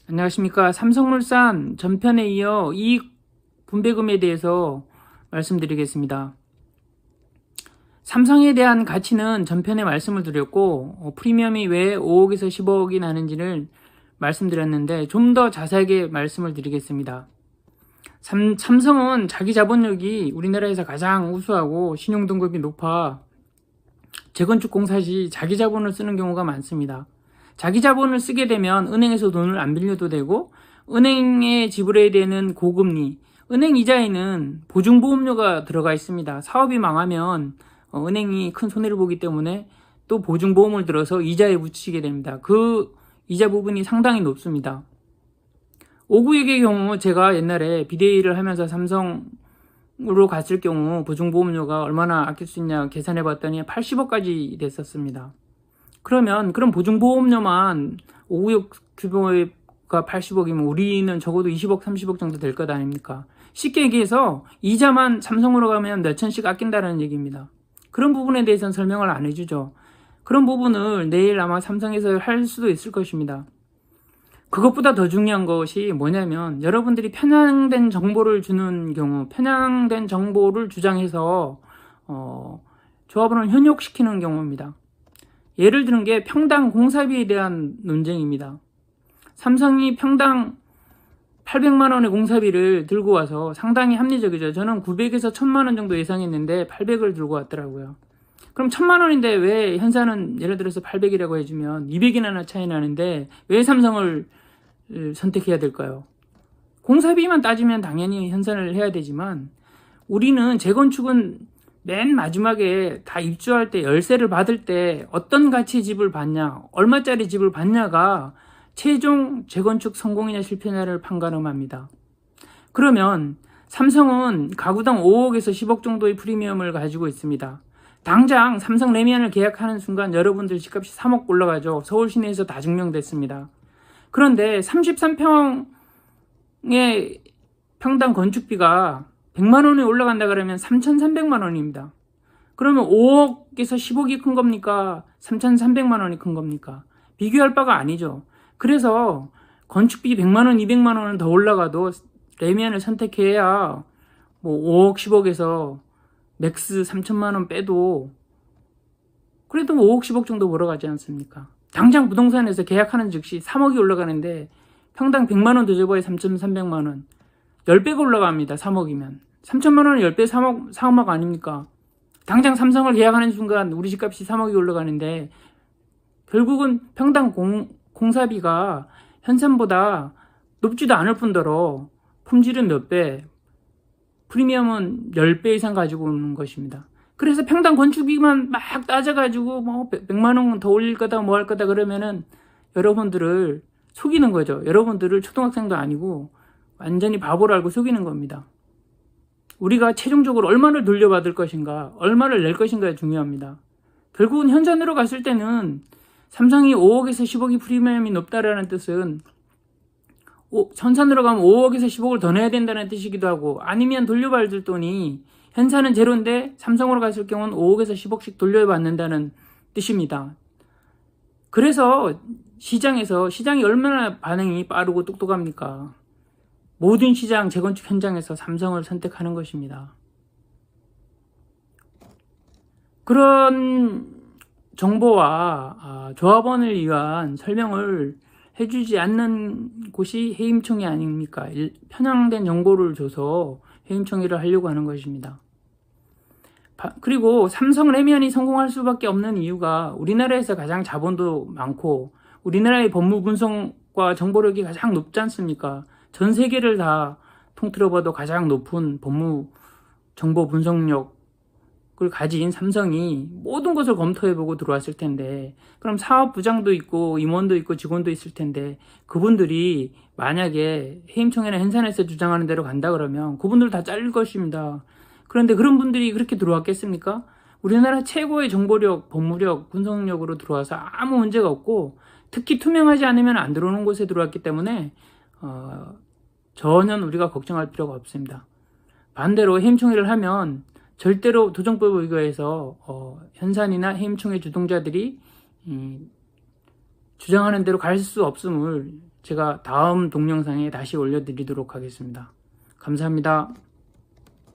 안녕하십니까. 삼성물산 전편에 이어 이익 분배금에 대해서 말씀드리겠습니다. 삼성에 대한 가치는 전편에 말씀을 드렸고 프리미엄이 왜 5억에서 10억이 나는지를 말씀드렸는데 좀 더 자세하게 말씀을 드리겠습니다. 삼성은 자기 자본력이 우리나라에서 가장 우수하고 신용등급이 높아 재건축 공사 시 자기 자본을 쓰는 경우가 많습니다. 자기 자본을 쓰게 되면 은행에서 돈을 안 빌려도 되고 은행에 지불해야 되는 고금리, 은행 이자에는 보증보험료가 들어가 있습니다. 사업이 망하면 은행이 큰 손해를 보기 때문에 또 보증보험을 들어서 이자에 붙이게 됩니다. 그 이자 부분이 상당히 높습니다. 5구역의 경우 제가 옛날에 비대위를 하면서 삼성으로 갔을 경우 보증보험료가 얼마나 아낄 수 있냐 계산해 봤더니 80억까지 됐었습니다. 그러면 그런 보증보험료만 5구역 규모가 80억이면 우리는 적어도 20억, 30억 정도 될 것 아닙니까? 쉽게 얘기해서 이자만 삼성으로 가면 몇 천씩 아낀다는 얘기입니다. 그런 부분에 대해서는 설명을 안 해주죠. 그런 부분을 내일 아마 삼성에서 할 수도 있을 것입니다. 그것보다 더 중요한 것이 뭐냐면 여러분들이 편향된 정보를 주는 경우, 편향된 정보를 주장해서 조합원을 현혹시키는 경우입니다. 예를 드는 게 평당 공사비에 대한 논쟁입니다. 삼성이 평당 800만 원의 공사비를 들고 와서 상당히 합리적이죠. 저는 900에서 1000만 원 정도 예상했는데 800을 들고 왔더라고요. 그럼 1000만 원인데 왜 현사는 예를 들어서 800이라고 해주면 200이나 차이 나는데 왜 삼성을 선택해야 될까요? 공사비만 따지면 당연히 현산을 해야 되지만 우리는 재건축은 맨 마지막에 다 입주할 때 열세를 받을 때 어떤 가치의 집을 받냐, 얼마짜리 집을 받냐가 최종 재건축 성공이냐 실패냐를 판가름합니다. 그러면 삼성은 가구당 5억에서 10억 정도의 프리미엄을 가지고 있습니다. 당장 삼성 레미안을 계약하는 순간 여러분들 집값이 3억 올라가죠. 서울 시내에서 다 증명됐습니다. 그런데 33평의 평당 건축비가 100만 원이 올라간다 그러면 3,300만 원입니다. 그러면 5억에서 10억이 큰 겁니까? 3,300만 원이 큰 겁니까? 비교할 바가 아니죠. 그래서 건축비 100만 원, 200만 원은 더 올라가도 레미안을 선택해야 뭐 5억, 10억에서 맥스 3천만 원 빼도 그래도 5억, 10억 정도 벌어가지 않습니까? 당장 부동산에서 계약하는 즉시 3억이 올라가는데 평당 100만 원 더 줘봐야 3,300만 원. 10배가 올라갑니다. 3억이면. 3천만 원은 10배 4억 아닙니까? 당장 삼성을 계약하는 순간 우리 집값이 3억이 올라가는데 결국은 평당 공사비가 현산보다 높지도 않을 뿐더러 품질은 몇 배, 프리미엄은 10배 이상 가지고 오는 것입니다. 그래서 평당 건축비만 막 따져가지고 뭐 100만 원 더 올릴 거다 뭐 할 거다 그러면은 여러분들을 속이는 거죠. 여러분들을 초등학생도 아니고 완전히 바보를 알고 속이는 겁니다. 우리가 최종적으로 얼마를 돌려받을 것인가, 얼마를 낼 것인가가 중요합니다. 결국은 현산으로 갔을 때는 삼성이 5억에서 10억이 프리미엄이 높다라는 뜻은 현산으로 가면 5억에서 10억을 더 내야 된다는 뜻이기도 하고 아니면 돌려받을 돈이 현산은 제로인데 삼성으로 갔을 경우는 5억에서 10억씩 돌려받는다는 뜻입니다. 그래서 시장이 얼마나 반응이 빠르고 똑똑합니까? 모든 시장 재건축 현장에서 삼성을 선택하는 것입니다. 그런 정보와 조합원을 위한 설명을 해주지 않는 곳이 해임총회 아닙니까? 편향된 정보를 줘서 해임총회를 하려고 하는 것입니다. 그리고 삼성 레미안이 성공할 수밖에 없는 이유가 우리나라에서 가장 자본도 많고 우리나라의 법무 분석과 정보력이 가장 높지 않습니까? 전 세계를 다 통틀어 봐도 가장 높은 법무 정보 분석력을 가진 삼성이 모든 것을 검토해보고 들어왔을 텐데 그럼 사업부장도 있고 임원도 있고 직원도 있을 텐데 그분들이 만약에 해임총회나 hen산에서 주장하는 대로 간다 그러면 그분들 다 잘릴 것입니다. 그런데 그런 분들이 그렇게 들어왔겠습니까? 우리나라 최고의 정보력, 법무력, 분석력으로 들어와서 아무 문제가 없고 특히 투명하지 않으면 안 들어오는 곳에 들어왔기 때문에 전혀 우리가 걱정할 필요가 없습니다. 반대로 해임총회를 하면 절대로 도정법에 의거해서 현산이나 해임총회 주동자들이 주장하는 대로 갈 수 없음을 제가 다음 동영상에 다시 올려드리도록 하겠습니다. 감사합니다.